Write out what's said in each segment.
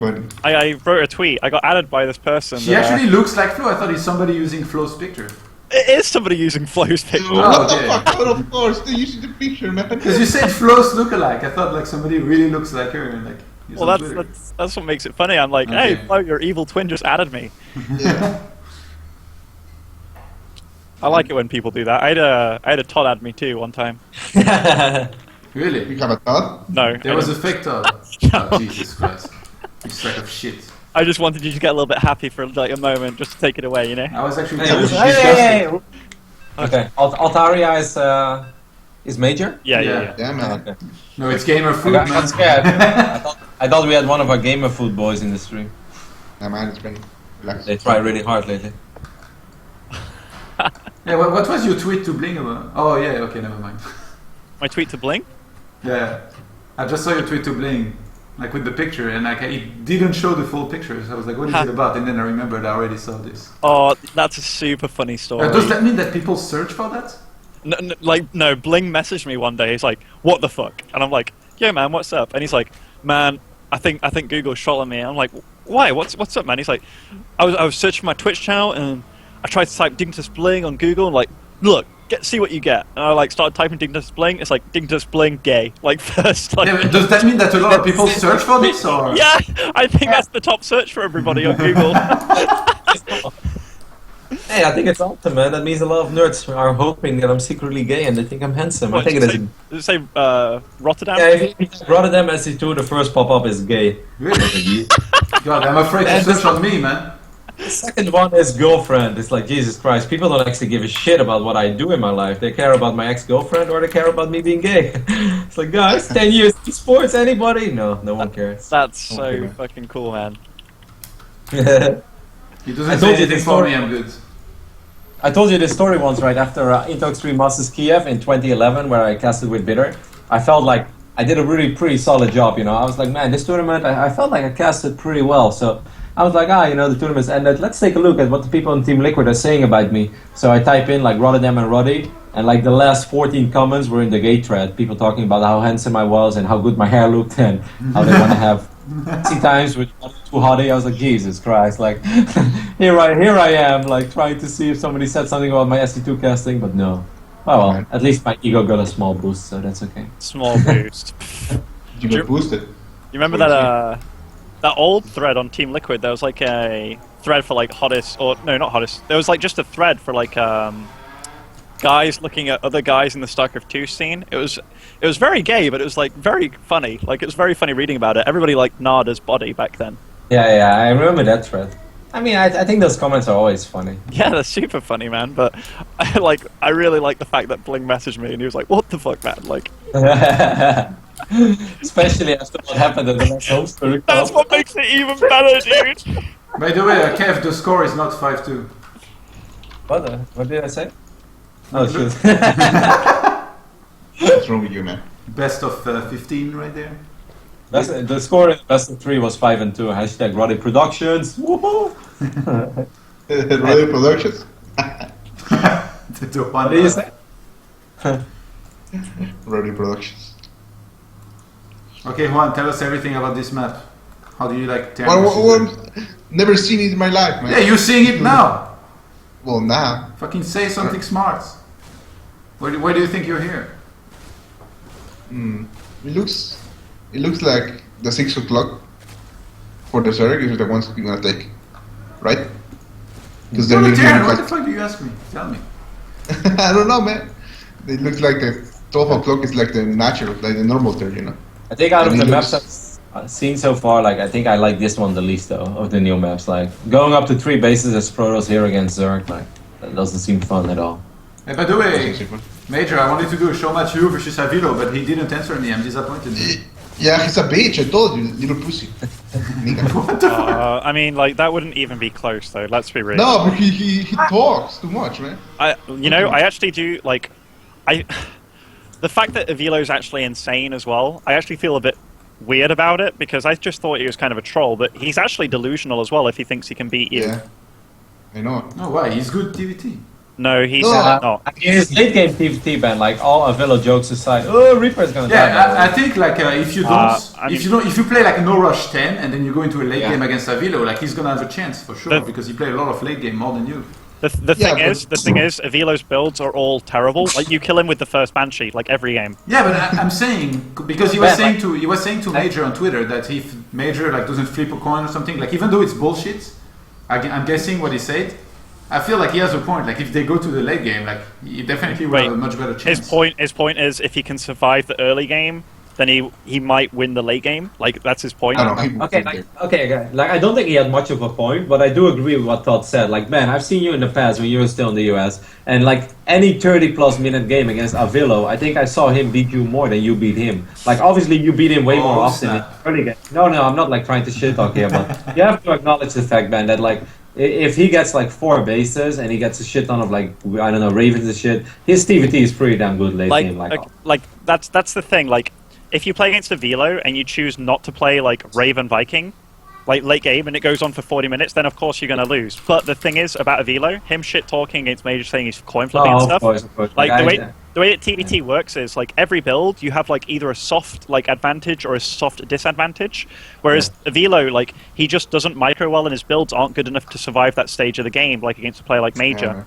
But I wrote a tweet. I got added by this person. She actually looks like Flo. I thought it's somebody using Flo's picture. It is somebody using Flo's picture. what okay. the fuck? Well, of course, you see the picture, man. Because you said Flo's lookalike. I thought like somebody really looks like her. And, like, Well, that's what makes it funny. I'm like, hey, Flo, your evil twin just added me. Yeah. Oh, I like it when people do that. I had a Todd add me too one time. Really? You have a thought? No. There was a fake Todd. No. Oh, Jesus Christ. You sack of shit. I just wanted you to get a little bit happy for like a moment, just to take it away, you know? I was actually Hey, disgusted. Okay, Altaria is major? Yeah. Yeah, man. Okay. No, it's gamer food, I man. got scared. I thought we had one of our gamer food boys in the stream. Yeah, man, it's been relaxed. They try really hard lately. Yeah, what was your tweet to Bling about? Oh, yeah, okay, never mind. My tweet to Bling? Yeah. I just saw your tweet to Bling, like with the picture, and like it didn't show the full picture, so I was like, what is it about? And then I remembered I already saw this. Oh, that's a super funny story. Does that mean that people search for that? No, Bling messaged me one day. He's like, "What the fuck?" And I'm like, "Yo, man, what's up?" And he's like, "Man, I think Google shot on me." I'm like, "Why? What's up, man?" He's like, "I was searching my Twitch channel and I tried to type Dignus Bling on Google and like, look, see what you get." And I like started typing Dignus Bling. It's like Dignus Bling gay. Like first. Like, Yeah, but does that mean that a lot of people search for this, or? yeah, I think that's the top search for everybody on Google. Hey, I think it's ultimate. That means a lot of nerds are hoping that I'm secretly gay and they think I'm handsome. I think it is. Does it say Rotterdam? Yeah, if you Rotterdam SC2, the first pop-up is gay. Really? God, I'm afraid to search on me, man. The second one is girlfriend. It's like, Jesus Christ, people don't actually give a shit about what I do in my life. They care about my ex-girlfriend or they care about me being gay. It's like, guys, 10 years in sports, anybody? No, no one cares. That's so fucking cool, man. He doesn't say anything for me, I'm good. I told you this story once, right? After Into Extreme Masters Kiev in 2011, where I casted with Bitter, I felt like I did a really pretty solid job, you know. I was like, man, this tournament, I felt like I casted pretty well. So I was like, you know, the tournament's ended. Let's take a look at what the people on Team Liquid are saying about me. So I type in like Rotterdam and Rotti, and like the last 14 comments were in the gay thread. People talking about how handsome I was and how good my hair looked and how they want to have times with too hottie. I was like, Jesus Christ, like here I am, like trying to see if somebody said something about my SC2 casting, but no. Oh well, at least my ego got a small boost, so that's okay. Small boost. You got boosted. You remember that old thread on Team Liquid? There was like a thread for like hottest, or no, not hottest. There was like just a thread for like guys looking at other guys in the StarCraft 2 scene. It was very gay, but it was like very funny. Like it was very funny reading about it. Everybody liked Nada's body back then. Yeah, I remember that thread. I mean, I think those comments are always funny. Yeah, they're super funny, man. But I really like the fact that Bling messaged me and he was like, "What the fuck, man?" Like, especially after what happened at the last home story. that's what makes it even better, dude. By the way, Kev, the score is not 5-2. What did I say? Oh shit. What's wrong with you, man? Best of 15 right there. The score in best of 3 was 5-2. Hashtag Rotti Productions. Woohoo! Rotti Productions? What What did you say? Rotti Productions. Okay, Juan, tell us everything about this map. How do you like Never seen it in my life, man. Yeah, you're seeing it now. Well, now. Fucking say something smart. Why do you think you're here? It looks like the 6 o'clock for the Zerg is the ones you're gonna take, right? Because they're What the fuck do you ask me? Tell me. I don't know, man. It looks like the 12 o'clock is like the natural, like the normal turn, you know. I think out of the maps I've seen so far, like I think I like this one the least though of the new maps. Like going up to 3 bases as Protoss here against Zerg, like that doesn't seem fun at all. Hey, by the way, Major, I wanted to do a Showmatch you versus Avilo, but he didn't answer me. I'm disappointed. Yeah, he's a bitch. I told you, little pussy. What the fuck? I mean, like that wouldn't even be close, though. Let's be real. No, but he talks too much, man. I actually do like, the fact that Avilo's actually insane as well. I actually feel a bit weird about it because I just thought he was kind of a troll, but he's actually delusional as well if he thinks he can beat you. Yeah, I know. No, why? He's good TVT. No, he's No. not. His late game PvP ban, like all Avilo jokes aside, oh Reaper's gonna die. Yeah, I think like if you don't, I mean- if you play like no rush 10 and then you go into a late Yeah. game against Avilo, like he's gonna have a chance for sure because he played a lot of late game more than you. The Yeah, thing is, Avilo's builds are all terrible. Like you kill him with the first Banshee, like every game. Yeah, but I'm saying because he was saying to Major on Twitter that if Major like doesn't flip a coin or something, like even though it's bullshit, I'm guessing what he said. I feel like he has a point. Like if they go to the late game, like he definitely will have a much better chance. His point is if he can survive the early game, then he might win the late game. Like that's his point. I don't know. Okay, like I don't think he had much of a point, but I do agree with what Todd said. Like, man, I've seen you in the past when you were still in the US, and like any 30+ minute game against Avilo, I think I saw him beat you more than you beat him. Like, obviously you beat him way more often in snap. early game. No, I'm not like trying to shit talk here, but you have to acknowledge the fact, man, that like if he gets like 4 bases and he gets a shit ton of like I don't know Ravens and shit, his TVT is pretty damn good late game. Like that's the thing. Like if you play against a Velo and you choose not to play like Raven Viking, like late game, and it goes on for 40 minutes, then of course you're gonna lose. But the thing is about a Velo, him shit talking against Major saying he's coin flipping and stuff. Of course. Like the way that TVT works is like every build you have like either a soft like advantage or a soft disadvantage. Whereas a Velo, like he just doesn't micro well and his builds aren't good enough to survive that stage of the game, like against a player like Major.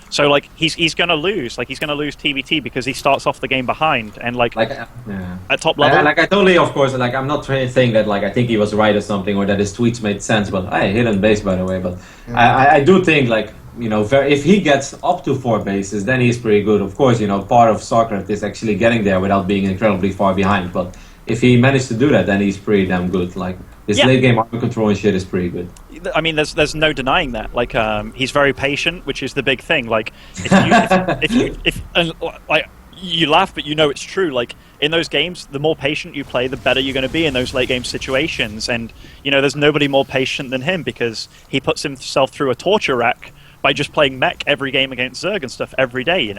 So like he's gonna lose. Like he's gonna lose TVT because he starts off the game behind and like at top level. Like I totally, of course, like I'm not saying that like I think he was right or something or that his tweets made sense, but I hit on base by the way. But I do think like if he gets up to 4 bases, then he's pretty good. Of course, part of StarCraft is actually getting there without being incredibly far behind. But if he managed to do that, then he's pretty damn good. Like his late game armor control and shit is pretty good. I mean, there's no denying that. Like, he's very patient, which is the big thing. Like, like you laugh, but it's true. Like in those games, the more patient you play, the better you're going to be in those late game situations. And there's nobody more patient than him because he puts himself through a torture rack by just playing mech every game against Zerg and stuff every day.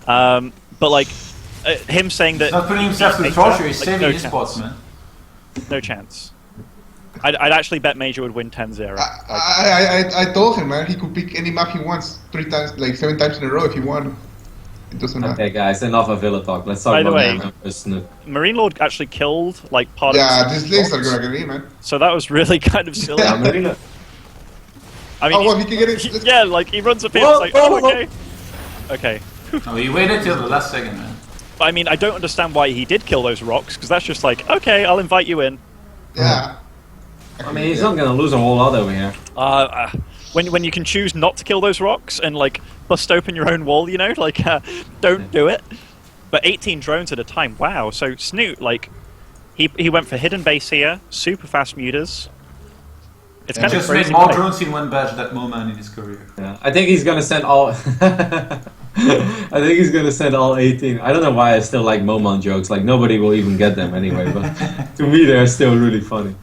But like him saying that He's not putting himself to the torture. He's saving his spots, man. No chance. I'd actually bet Major would win 10-0. I told him, man, he could pick any map he wants 3 times, like 7 times in a row if he wanted. It doesn't matter. Okay, guys, enough of Villa talk. Let's talk about Snute. MarineLorD actually killed like part of. Yeah, these links are gonna get in, man. So that was really kind of silly. Yeah, I mean, well, he can get it. Yeah, like he runs up here, it's like, oh, okay, okay. No, he waited till the last second, man. I mean, I don't understand why he did kill those rocks because that's just like, okay, I'll invite you in. Yeah. I mean, he's not gonna lose a whole lot over here. When you can choose not to kill those rocks and like bust open your own wall, like don't do it. But 18 drones at a time, wow. So Snute, like, he went for hidden base here, super fast muters. It's kind of just crazy. made more drones in one batch that moment in his career. Yeah, I think he's gonna send all. I think he's gonna send all 18. I don't know why I still like Momon jokes. Like nobody will even get them anyway. But to me, they're still really funny.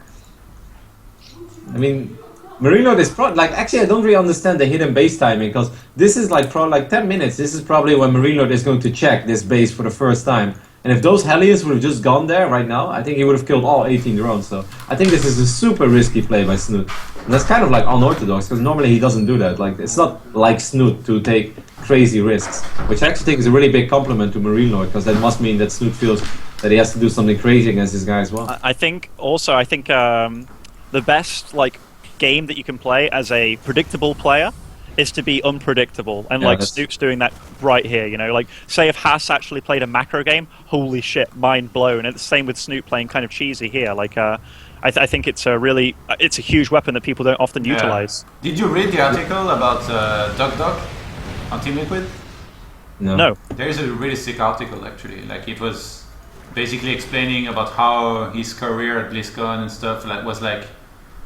I mean, MarineLorD is like actually I don't really understand the hidden base timing because this is like 10 minutes. This is probably when MarineLorD is going to check this base for the first time. And if those Hellions would have just gone there right now, I think he would have killed all 18 drones. So I think this is a super risky play by Snute. And that's kind of like unorthodox because normally he doesn't do that. Like it's not like Snute to take crazy risks, which I actually think is a really big compliment to MarineLorD because that must mean that Snute feels that he has to do something crazy against this guy as well. I think the best like game that you can play as a predictable player is to be unpredictable, and like Snoot's doing that right here. Like say if Haas actually played a macro game, holy shit, mind blown. And it's the same with Snute playing kind of cheesy here. Like I think it's a huge weapon that people don't often utilize. Did you read the article about Doc on Team Liquid? No. There is a really sick article actually. Like it was basically explaining about how his career at BlizzCon and stuff was like.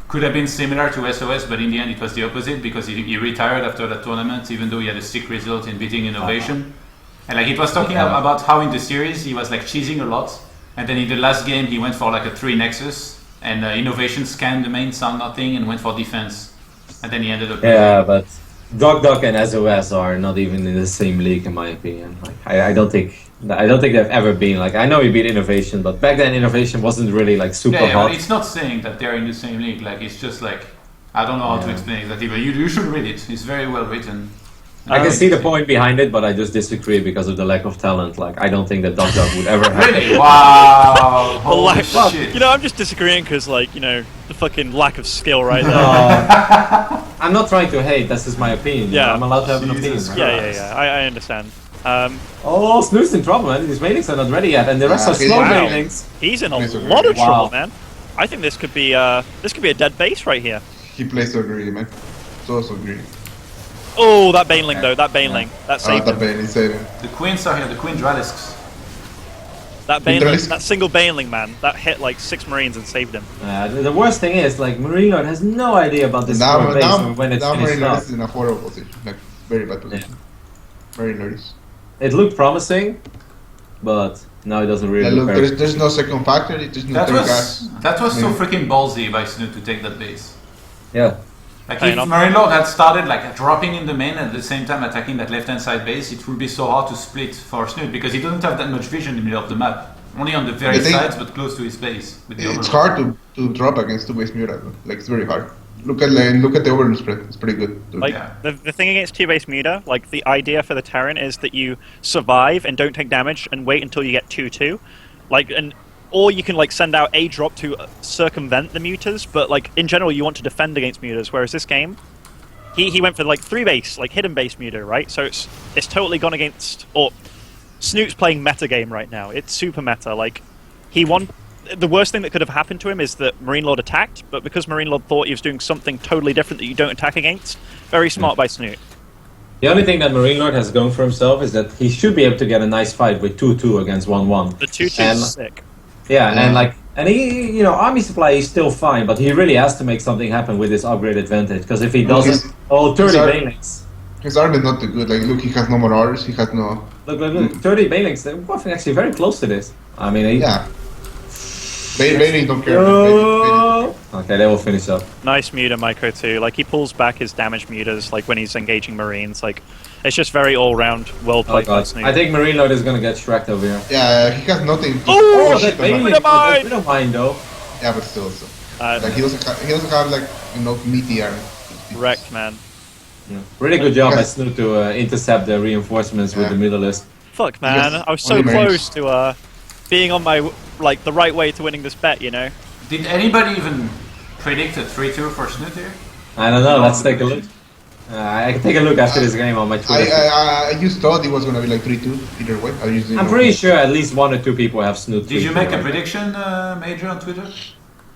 Could have been similar to SOS, but in the end it was the opposite because he retired after that tournament, even though he had a sick result in beating Innovation. And like it was talking about how in the series he was like cheesing a lot, and then in the last game he went for like a 3 Nexus, and Innovation scanned the main, saw nothing, and went for defense, and then he ended up. Yeah, but Doc and SOS are not even in the same league in my opinion. Like I don't think they've ever been like. I know he beat Innovation, but back then Innovation wasn't really like super hot. But it's not saying that they're in the same league. Like it's just like I don't know how to explain exactly, but you should read it. It's very well written. I can see the point behind it, but I just disagree because of the lack of talent. Like, I don't think that Dog would ever have. Really? Wow! The Holy lack- shit! You know, I'm just disagreeing because, like, you know, the fucking lack of skill right there. I'm not trying to hate. That's just my opinion. you Yeah. know, I'm allowed to have an opinion. Jesus Right? Yeah. I understand. Oh, Snoot's in trouble, man. His mailings are not ready yet, and the rest Yeah, are he's slow wow. mailings. He's in a He's a lot of wow. trouble, man. I think this could be a dead base right here. He plays so greedy, man. So greedy. Oh, that Baneling though, that Baneling, that saved That him. Bane, he saved him. The queens are here, the queen Dralisks. That Baneling, Interest- that single Baneling, man, that hit like 6 Marines and saved him. The worst thing is, like, MarineLorD has no idea about this Now, core base now, or when it's now finished MarineLorD up. is in a horrible position. Like, very bad position. MarineLorD is. It looked promising, but now it doesn't really Yeah, look look, very... there's no second factory, there's no That third was so Yeah. freaking ballsy by Snute to take that base. Yeah. Like Fair if enough. MarineLorD had started like dropping in the main and at the same time attacking that left hand side base, it would be so hard to split for Snute because he doesn't have that much vision in the middle of the map. Only on the very I think- sides but close to his base. With the It's overlord. hard to drop against two-base Muta. Like, it's very hard. Look at the overlord spread, it's pretty good. Like Yeah. the thing against 2-base Muta, like the idea for the Terran is that you survive and don't take damage and wait until you get 2-2. Like, or you can like send out a drop to circumvent the mutas, but like in general you want to defend against mutas, whereas this game he went for like 3-base, like hidden base muta, right? So it's totally gone against, or Snoot's playing meta game right now. It's super meta. Like he won. The worst thing that could have happened to him is that MarineLorD attacked, but because MarineLorD thought he was doing something totally different that you don't attack against, very smart by Snute. The only thing that MarineLorD has going for himself is that he should be able to get a nice fight with 2-2 against 1-1. The 2-2 And- is sick. Yeah, Yeah. and he, you know, army supply is still fine, but he really has to make something happen with this upgrade advantage, because if he doesn't, He's- 30 he's ar- Banelings. His army is not too good. Like, look, he has no more orders, he has no... Look, 30 Banelings, they're both actually very close to this. I mean, Yeah. Bailey don't care. Oh! Okay, they will finish up. Nice muta micro too. Like he pulls back his damage mutas like when he's engaging marines. Like it's just very all round, well Oh played by god, Snute. I think MarineLorD is gonna get Shrek'd over here. Yeah, he has nothing to... Oh, shit, that man. Baneling, Mine! we don't mind though. Yeah, but still. Uh, Like, he doesn't have, like, you know, meaty army. wrecked, man. Yeah. Really good job by Yes. Snute to intercept the reinforcements with Yeah. the middle list. Fuck, man. Yes, I was so only marines. close to being on my like the right way to winning this bet. You know. Did anybody even predict a 3-2 for Snute here? I don't know, No, let's take a look. I can take a look after this game on my Twitter. I just thought it was gonna be like 3-2 either way. I'm pretty sure at least 1 or 2 people have Snute. Did you 3-2 make a right? prediction, Major, on Twitter?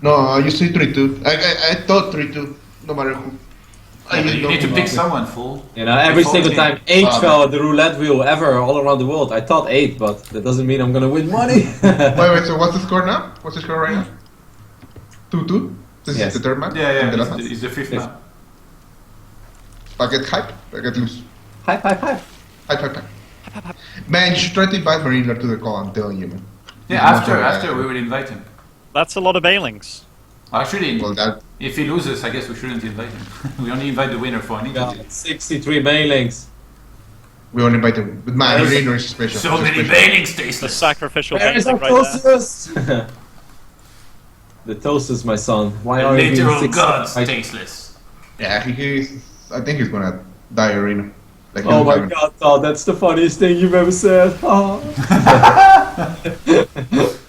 No, I used to 3-2. I thought 3-2, no matter who. Yeah, but you need to pick some. someone, fool. You know, every Before single the time game. 8 fell at the roulette wheel ever all around the world. I thought 8, but that doesn't mean I'm gonna win money. Wait, so what's the score now? What's the score right now? 2-2? This Yes. is the third match? Yeah, And the yeah, last match? it's the fifth Yes. now. I get hype, I get loose. Hype. Hype. Man, you should try to invite MarineLorD to the call, I'm telling you, man. Yeah, He's much after more- we will invite him. That's a lot of Bailings. Actually, Well, that... if he loses, I guess we shouldn't invite him. We only invite the winner for an God, interview. 63 Banelings. We only invite him. But man, There's- MarineLorD is special. So He's many special. bailings The tasteless. sacrificial Where is Baneling our right there. toasters? The toasters, my son. Why are you Literal being gods 6? tasteless. Yeah, I think he's gonna die arena. Like, Oh he's my having- god, Todd, that's the funniest thing you've ever said. Oh.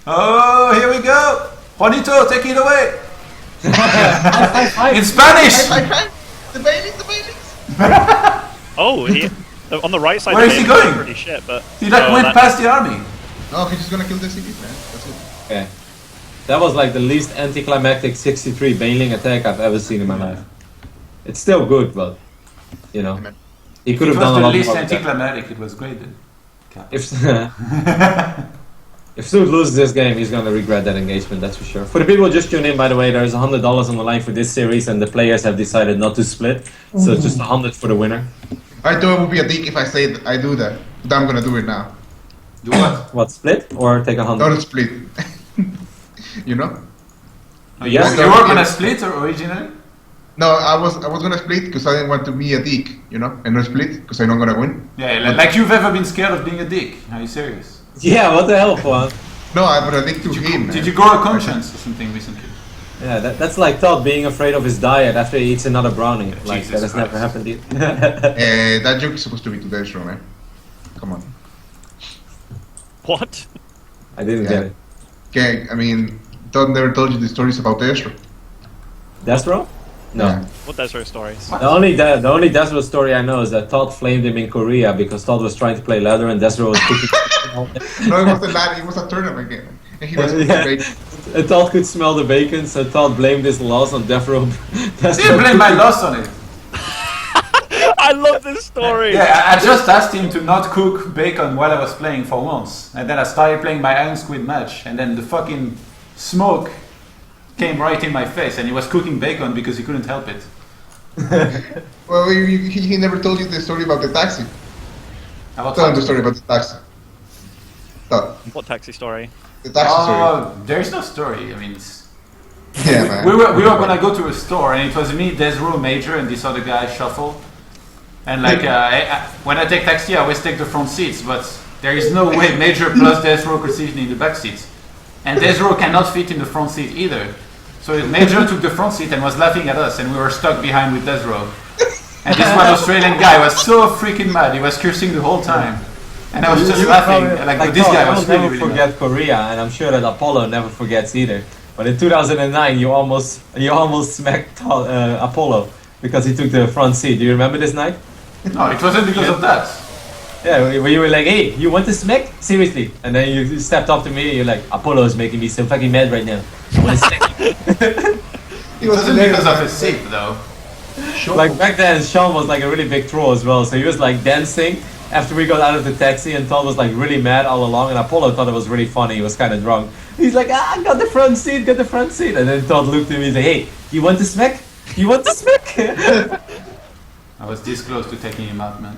Oh, here we go! Juanito, take it away! High In Spanish! The Bailings! Oh, on the right side. Where the is he Bailings are going? Pretty shit, but He like oh, went that- past the army. No, he's just gonna kill the cities, man. That's it. Okay. That was like the least anticlimactic 63 Baneling attack I've ever seen in my life. It's still good, but you know, Amen. he could It have was done a the lot least more. with that. anticlimactic, it was great then. If if Snute loses this game, he's gonna regret that engagement. That's for sure. For the people who just tuned in, by the way, there's $100 on the line for this series, and the players have decided not to split. So it's just 100 for the winner. I thought it would be a dick if I said I do that, but I'm gonna do it now. Do what? What, split or take 100? Don't split. You know? Oh, Yes, you were gonna split or originally? No, I was gonna split because I didn't want to be a dick, you know, and not split because I know I'm gonna win. Yeah, like you've ever been scared of being a dick. Are you serious? Yeah, what the hell, Juan? No, I but a dick to him. Did man. you grow a conscience or something recently? Yeah, that's like Todd being afraid of his diet after he eats another brownie. Like, Jesus that has never Christ. happened to you. That joke is supposed to be to Destro, man. Come on. What? I didn't get it. Okay, I mean, Todd never told you the stories about Destro. Destro? No. Yeah. What Desro stories? The only Destro story I know is that Todd flamed him in Korea because Todd was trying to play leather and Destro was cooking. No, it wasn't that. It was a tournament game. And he was Yeah. big. And Todd could smell the bacon, so Todd blamed his loss on Destro. You blame my loss on it. I love this story. Yeah, I just asked him to not cook bacon while I was playing for once. And then I started playing my Iron Squid match. And then the fucking smoke came right in my face. And he was cooking bacon because he couldn't help it. Well, he never told you the story about the taxi. About Tell him what? the story about the taxi. Todd, What taxi story? the taxi story. Oh, there's no story. I mean, Yeah, man. we were gonna go to a store, and it was me, Desro, Major, and this other guy, Shuffle. And like, when I take taxi, I always take the front seats, but there is no way Major plus Desro could sit in the back seats. And Desro cannot fit in the front seat either. So Major took the front seat and was laughing at us, and we were stuck behind with Desro. And this one Australian guy was so freaking mad, he was cursing the whole time. And I was just laughing, like this Todd, guy I was will really, never really forget mad. Korea, and I'm sure that Apollo never forgets either. But in 2009, you almost smacked Todd, Apollo because he took the front seat. Do you remember this night? No, it wasn't because of that. Yeah, where you were like, "Hey, you want to smack? Seriously?" And then you stepped up to me and you're like, "Apollo is making me so fucking mad right now. I want to smack you." It wasn't because of his seat, though. Like back then, Sean was like a really big troll as well. So he was like dancing after we got out of the taxi, and Todd was like really mad all along. And Apollo thought it was really funny. He was kind of drunk. He's like, "Ah, got the front seat, got the front seat." And then Todd looked at me and said, "Hey, you want to smack? You want to smack?" I was this close to taking him out, man.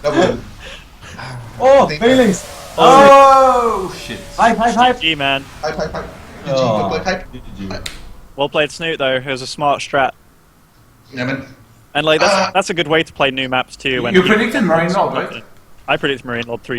Double. Oh, feelings. Oh, shit. Hype, hype, hype. GG, man. Hype, hype, hype. GG, Oh. good play, hype. GG. Well played, Snute. Though it was a smart strat, Yeah, man. and like that's a good way to play new maps too. When You predicted MarineLorD, right? I predicted MarineLorD 3